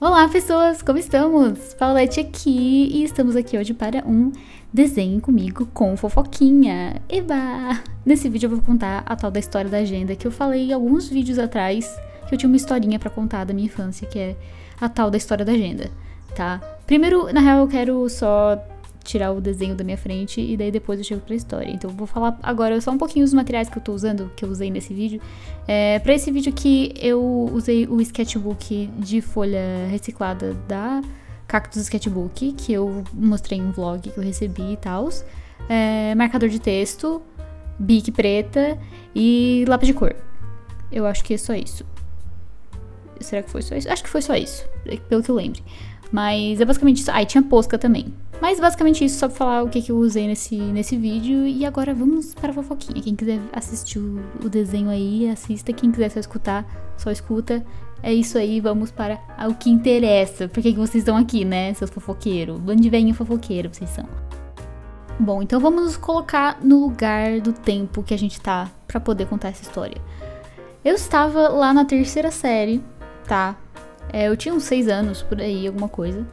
Olá pessoas, como estamos? Paulette aqui e estamos aqui hoje para um desenho comigo com fofoquinha. Eba! Nesse vídeo eu vou contar a tal da história da agenda que eu falei alguns vídeos atrás, que eu tinha uma historinha pra contar da minha infância, que é a tal da história da agenda, tá? Primeiro, na real, eu quero só tirar o desenho da minha frente e daí depois eu chego pra história. Então eu vou falar agora só um pouquinho dos materiais que eu tô usando, que eu usei nesse vídeo. Pra esse vídeo aqui eu usei o sketchbook de folha reciclada da Cactus Sketchbook, que eu mostrei em um vlog que eu recebi e tal. Marcador de texto, bic preta e lápis de cor. Eu acho que é só isso. Será que foi só isso? Acho que foi só isso, pelo que eu lembro. Mas é basicamente isso. Ah, e tinha Posca também. Mas basicamente isso, só pra falar o que eu usei nesse vídeo. E agora vamos para a fofoquinha. Quem quiser assistir o desenho aí, assista. Quem quiser só escutar, só escuta. É isso aí, vamos para o que interessa. Por que vocês estão aqui, né, seus fofoqueiros? Onde vem o fofoqueiro vocês são? Bom, então vamos nos colocar no lugar do tempo que a gente tá pra poder contar essa história. Eu estava lá na 3ª série, tá? Eu tinha uns 6 anos, por aí, alguma coisa.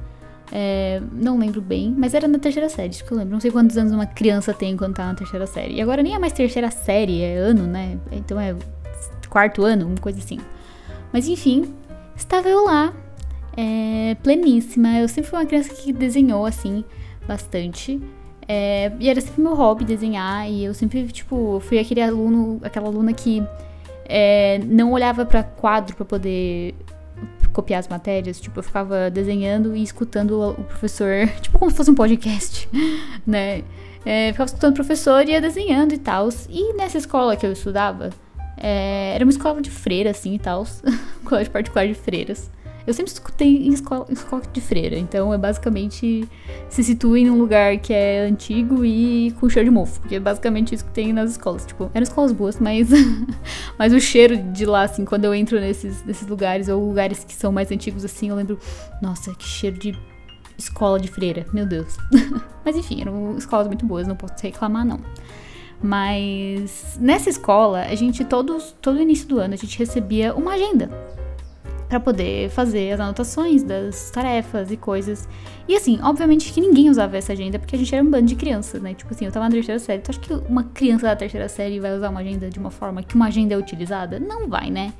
Não lembro bem, mas era na 3ª série, isso que eu lembro. Não sei quantos anos uma criança tem quando tá na 3ª série. E agora nem é mais 3ª série, é ano, né? Então é 4º ano, uma coisa assim. Mas enfim, estava eu lá, pleníssima. Eu sempre fui uma criança que desenhou, assim, bastante. E era sempre meu hobby desenhar. E eu sempre, tipo, fui aquela aluna que não olhava pra quadro pra poder copiar as matérias, tipo, eu ficava desenhando e escutando o professor, tipo como se fosse um podcast, né? Ficava escutando o professor e ia desenhando e tal. E nessa escola que eu estudava, era uma escola de freira, assim, e tal, colégio particular de freiras. Eu sempre escutei em escola de freira, então basicamente se situa em um lugar que é antigo e com cheiro de mofo, porque é basicamente isso que tem nas escolas. Tipo, eram escolas boas, mas mas o cheiro de lá, assim, quando eu entro nesses lugares, ou lugares que são mais antigos, assim, eu lembro, nossa, que cheiro de escola de freira, meu Deus. Mas enfim, eram escolas muito boas, não posso reclamar, não. Mas nessa escola, a gente, todo início do ano, a gente recebia uma agenda pra poder fazer as anotações das tarefas e coisas. E assim, obviamente que ninguém usava essa agenda, porque a gente era um bando de crianças, né? Tipo assim, eu tava na 3ª série, tu acha que uma criança da 3ª série vai usar uma agenda de uma forma que uma agenda é utilizada? Não vai, né?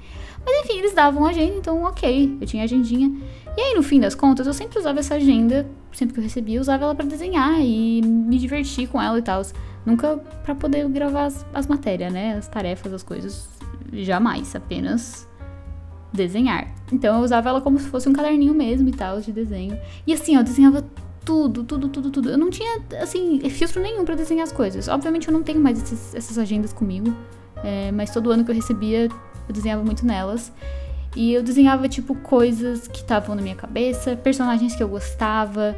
Mas enfim, eles davam a agenda, então ok, eu tinha a agendinha. E aí, no fim das contas, eu sempre usava essa agenda, sempre que eu recebia, eu usava ela pra desenhar e me divertir com ela e tal. Nunca pra poder gravar as matérias, né? As tarefas, as coisas. Jamais, apenas desenhar. Então eu usava ela como se fosse um caderninho mesmo e tal, de desenho. E assim, eu desenhava tudo. Eu não tinha, assim, filtro nenhum pra desenhar as coisas. Obviamente eu não tenho mais essas agendas comigo, mas todo ano que eu recebia, eu desenhava muito nelas. E eu desenhava, tipo, coisas que estavam na minha cabeça, personagens que eu gostava,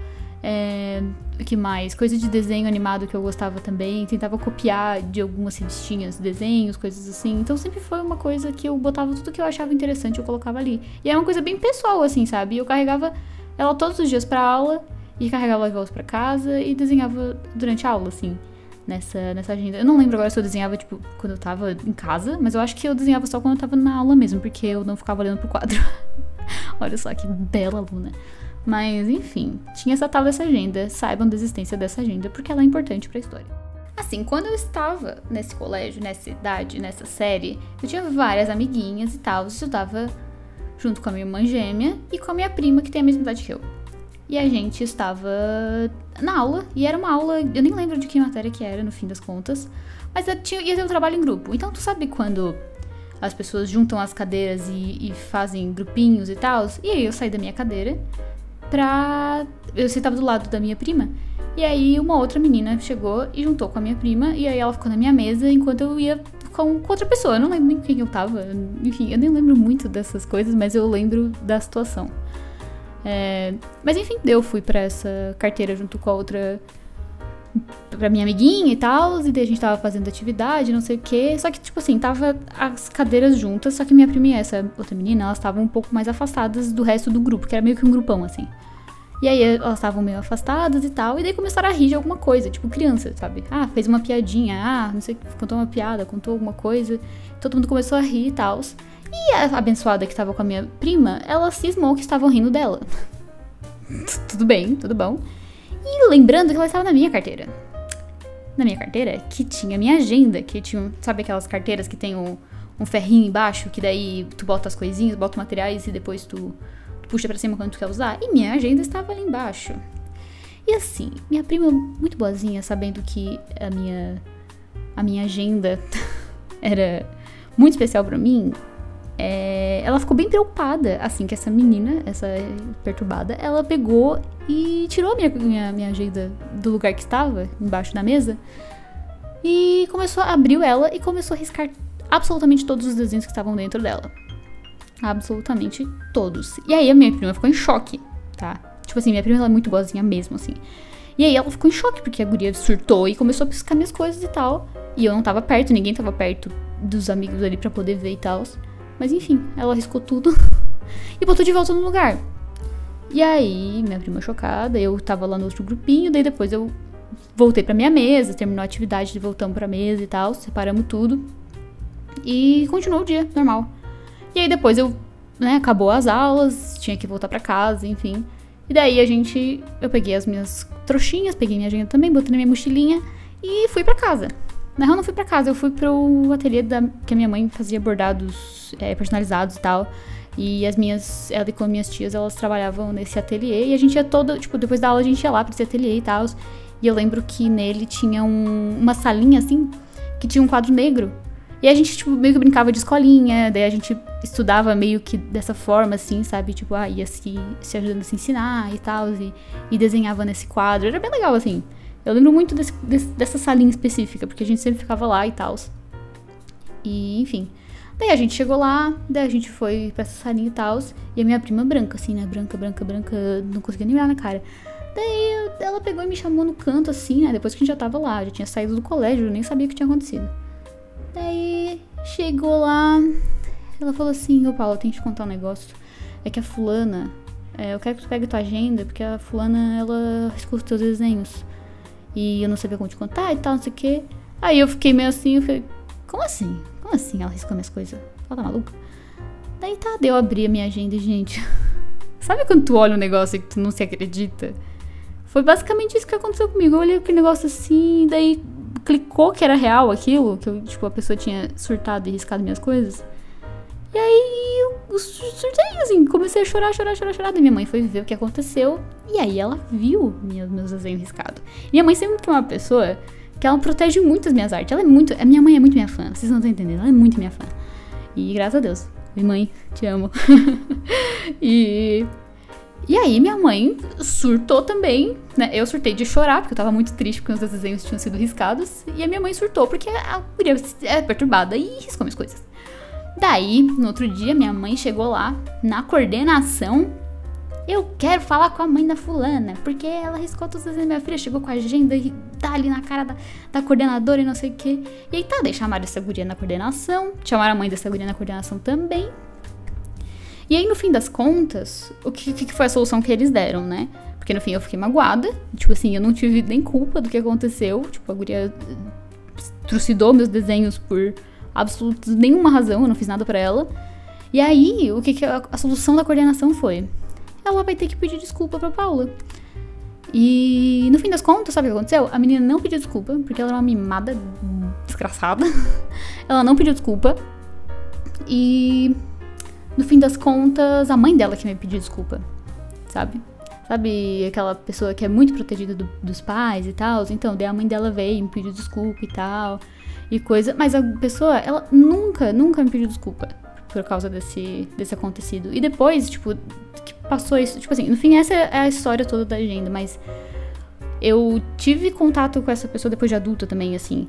o que mais? Coisa de desenho animado que eu gostava também. Tentava copiar de algumas revistinhas, desenhos, coisas assim. Então sempre foi uma coisa que eu botava tudo que eu achava interessante, eu colocava ali. E é uma coisa bem pessoal, assim, sabe? Eu carregava ela todos os dias pra aula e carregava ela de volta pra casa e desenhava durante a aula, assim, nessa agenda. Eu não lembro agora se eu desenhava, tipo, quando eu tava em casa, mas eu acho que eu desenhava só quando eu tava na aula mesmo, porque eu não ficava olhando pro quadro. Olha só que bela aluna. Mas, enfim, tinha essa tal dessa agenda. Saibam da existência dessa agenda, porque ela é importante pra história. Assim, quando eu estava nesse colégio, nessa idade, nessa série, eu tinha várias amiguinhas e tal. Eu estudava junto com a minha irmã gêmea e com a minha prima, que tem a mesma idade que eu. E a gente estava na aula, e era uma aula, eu nem lembro de que matéria que era, no fim das contas, mas ia ter um trabalho em grupo. Então, tu sabe quando as pessoas juntam as cadeiras e fazem grupinhos e tal? E aí eu saí da minha cadeira eu sentava do lado da minha prima, e aí uma outra menina chegou e juntou com a minha prima, e aí ela ficou na minha mesa enquanto eu ia com outra pessoa. Eu não lembro nem com quem eu tava, enfim, eu nem lembro muito dessas coisas, mas eu lembro da situação. Mas enfim, eu fui pra essa carteira junto com a outra, pra minha amiguinha e tal, e daí a gente tava fazendo atividade, não sei o que. Só que, tipo assim, tava as cadeiras juntas, só que minha prima e essa outra menina, elas estavam um pouco mais afastadas do resto do grupo, que era meio que um grupão, assim. E aí elas estavam meio afastadas e tal, e daí começaram a rir de alguma coisa, tipo criança, sabe? Ah, fez uma piadinha, não sei, contou uma piada, contou alguma coisa, todo mundo começou a rir e tal. E a abençoada que tava com a minha prima, ela cismou que estavam rindo dela. Tudo bem, tudo bom. E lembrando que ela estava na minha carteira. Na minha carteira, que tinha minha agenda, que tinha, sabe aquelas carteiras que tem um ferrinho embaixo, que daí tu bota as coisinhas, bota materiais e depois tu puxa pra cima quando tu quer usar? E minha agenda estava ali embaixo. E assim, minha prima, muito boazinha, sabendo que a minha agenda era muito especial pra mim, ela ficou bem preocupada, assim, que essa menina, essa perturbada, ela pegou e tirou minha agenda do lugar que estava, embaixo da mesa, e abriu ela e começou a riscar absolutamente todos os desenhos que estavam dentro dela. Absolutamente todos. E aí a minha prima ficou em choque, tá? Tipo assim, minha prima ela é muito boazinha mesmo, assim. E aí ela ficou em choque, porque a guria surtou e começou a piscar minhas coisas e tal. E eu não tava perto, ninguém tava perto dos amigos ali pra poder ver e tal. Mas enfim, ela riscou tudo e botou de volta no lugar. E aí, minha prima chocada, eu tava lá no outro grupinho, daí depois eu voltei pra minha mesa, terminou a atividade, voltamos pra mesa e tal, separamos tudo. E continuou o dia, normal. E aí depois acabou as aulas, tinha que voltar pra casa, enfim. E daí eu peguei as minhas trouxinhas, peguei minha agenda também, botei na minha mochilinha e fui pra casa. Na real, não fui pra casa, eu fui pro ateliê que a minha mãe fazia bordados personalizados e tal. E ela e com as minhas tias, elas trabalhavam nesse ateliê. E a gente ia depois da aula a gente ia lá pra esse ateliê e tal. E eu lembro que nele tinha uma salinha, assim, que tinha um quadro negro. E a gente, meio que brincava de escolinha, daí a gente estudava meio que dessa forma, assim, sabe? Ia se ajudando a se ensinar e tal, e desenhava nesse quadro. Era bem legal, assim. Eu lembro muito dessa salinha específica, porque a gente sempre ficava lá e tal. E, enfim. Daí a gente chegou lá, daí a gente foi pra essa salinha e tal. E a minha prima branca, assim, né? Branca, não conseguia nem olhar na cara. Daí ela pegou e me chamou no canto, assim, né? Depois que a gente já tava lá, já tinha saído do colégio, eu nem sabia o que tinha acontecido. Daí chegou lá, ela falou assim: ô Paulo, eu tenho que te contar um negócio. É que a fulana, eu quero que tu pegue tua agenda, porque a fulana, ela riscou os teus desenhos. E eu não sabia como te contar e tal, não sei o que. Aí eu fiquei meio assim, eu falei: como assim? Como assim ela riscou minhas coisas? Ela tá maluca? Daí daí eu abri a minha agenda e, gente, sabe quando tu olha um negócio e tu não se acredita? Foi basicamente isso que aconteceu comigo. Eu olhei aquele negócio assim, daí clicou que era real aquilo, que a pessoa tinha surtado e riscado minhas coisas. E aí eu surtei, assim, comecei a chorar. Daí minha mãe foi ver o que aconteceu. E aí ela viu meus desenhos riscados. Minha mãe sempre foi uma pessoa que ela protege muito as minhas artes. A minha mãe é muito minha fã, vocês não estão entendendo, ela é muito minha fã. E graças a Deus. Oi, mãe, te amo. E aí minha mãe surtou também, né? Eu surtei de chorar, porque eu tava muito triste porque os desenhos tinham sido riscados. E a minha mãe surtou porque a guria é perturbada e riscou minhas coisas. Daí, no outro dia, minha mãe chegou lá, na coordenação. Eu quero falar com a mãe da fulana, porque ela riscou todos os desenhos. Minha filha chegou com a agenda e tá ali na cara da coordenadora e não sei o que. E aí daí chamaram essa guria na coordenação, chamaram a mãe dessa guria na coordenação também. E aí, no fim das contas, o que foi a solução que eles deram, né? Porque no fim eu fiquei magoada. Tipo assim, eu não tive nem culpa do que aconteceu. Tipo, a guria trucidou meus desenhos por absoluta nenhuma razão. Eu não fiz nada pra ela. E aí, a solução da coordenação foi: ela vai ter que pedir desculpa pra Paula. E no fim das contas, sabe o que aconteceu? A menina não pediu desculpa, porque ela era uma mimada desgraçada. Ela não pediu desculpa. E no fim das contas, a mãe dela que me pediu desculpa, sabe? Sabe aquela pessoa que é muito protegida dos pais e tal? Então, daí a mãe dela veio e me pediu desculpa e tal, e coisa. Mas a pessoa, ela nunca me pediu desculpa por causa desse acontecido. E depois, tipo, que passou isso, tipo assim, no fim essa é a história toda da agenda, mas eu tive contato com essa pessoa depois de adulta também, assim.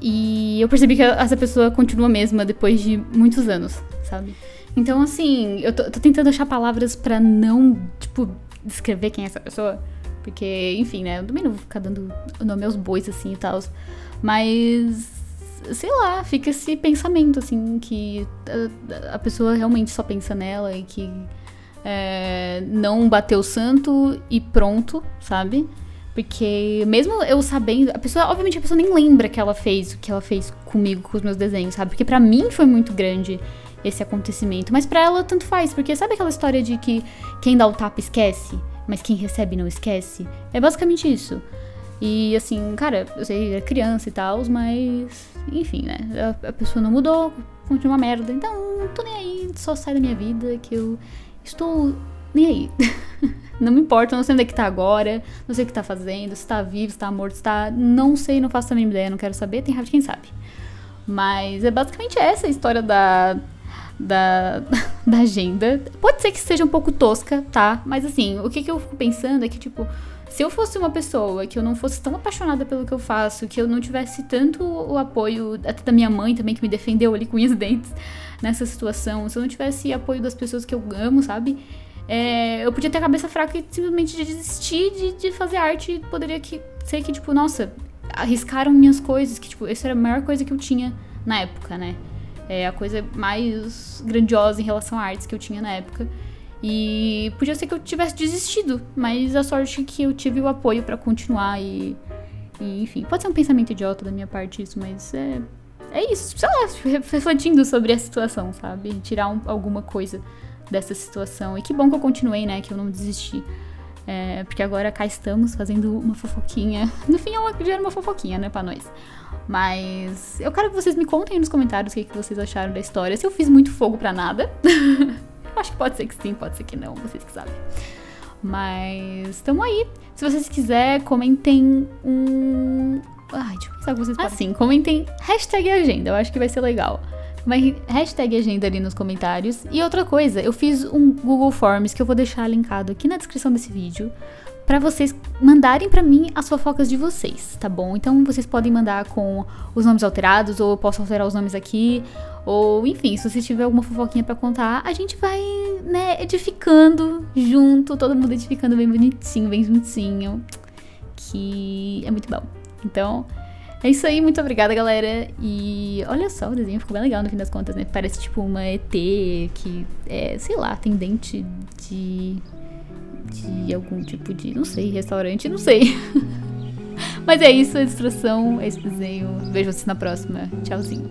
E eu percebi que essa pessoa continua a mesma depois de muitos anos, sabe? Então, assim, eu tô tentando achar palavras pra não, tipo, descrever quem é essa pessoa. Porque, enfim, né? Eu também não vou ficar dando o nome aos bois, assim, e tal. Mas, sei lá, fica esse pensamento, assim, que a pessoa realmente só pensa nela e que não bateu o santo e pronto, sabe? Porque mesmo eu sabendo, obviamente a pessoa nem lembra que ela fez o que ela fez comigo, com os meus desenhos, sabe? Porque pra mim foi muito grande esse acontecimento, mas pra ela tanto faz, porque sabe aquela história de que quem dá o tapa esquece, mas quem recebe não esquece? É basicamente isso. E assim, cara, eu sei, é criança e tal, mas enfim, né? A pessoa não mudou, continua uma merda, então não tô nem aí, só sai da minha vida que eu estou nem aí. Não me importa, não sei onde é que tá agora, não sei o que tá fazendo, se tá vivo, se tá morto, se tá... Não sei, não faço a mínima ideia, não quero saber, tem raiva de quem sabe. Mas é basicamente essa a história da agenda. Pode ser que seja um pouco tosca, tá? Mas assim, o que eu fico pensando é que, tipo, se eu fosse uma pessoa que eu não fosse tão apaixonada pelo que eu faço, que eu não tivesse tanto o apoio, até da minha mãe também, que me defendeu ali com unhas e dentes nessa situação, se eu não tivesse apoio das pessoas que eu amo, sabe? Eu podia ter a cabeça fraca e simplesmente desistir de fazer arte. Poderia ser que, tipo, nossa, arriscaram minhas coisas, que, tipo, essa era a maior coisa que eu tinha na época, né? A coisa mais grandiosa em relação a artes que eu tinha na época. E podia ser que eu tivesse desistido, mas a sorte é que eu tive o apoio pra continuar e enfim, pode ser um pensamento idiota da minha parte isso, mas é isso, sei lá, refletindo sobre a situação, sabe? Tirar alguma coisa dessa situação. E que bom que eu continuei, né? Que eu não desisti. Porque agora cá estamos fazendo uma fofoquinha. No fim, ela já era uma fofoquinha, né? Pra nós. Mas eu quero que vocês me contem aí nos comentários o que vocês acharam da história. Se eu fiz muito fogo pra nada. Acho que pode ser que sim, pode ser que não. Vocês que sabem. Mas tamo aí. Se vocês quiserem, comentem deixa eu pensar o que vocês podem. Sim, comentem #agenda. Eu acho que vai ser legal. Mas #agenda ali nos comentários. E outra coisa, eu fiz um Google Forms que eu vou deixar linkado aqui na descrição desse vídeo pra vocês mandarem pra mim as fofocas de vocês, tá bom? Então vocês podem mandar com os nomes alterados, ou eu posso alterar os nomes aqui, ou enfim, se você tiver alguma fofoquinha pra contar, a gente vai, né, edificando junto, todo mundo edificando bem bonitinho, bem juntinho, que é muito bom. Então... é isso aí, muito obrigada, galera. E olha só, o desenho ficou bem legal no fim das contas, né? Parece tipo uma ET que sei lá, tem dente de algum tipo de, não sei, restaurante, não sei. Mas é isso, a instrução, esse desenho. Vejo vocês na próxima. Tchauzinho.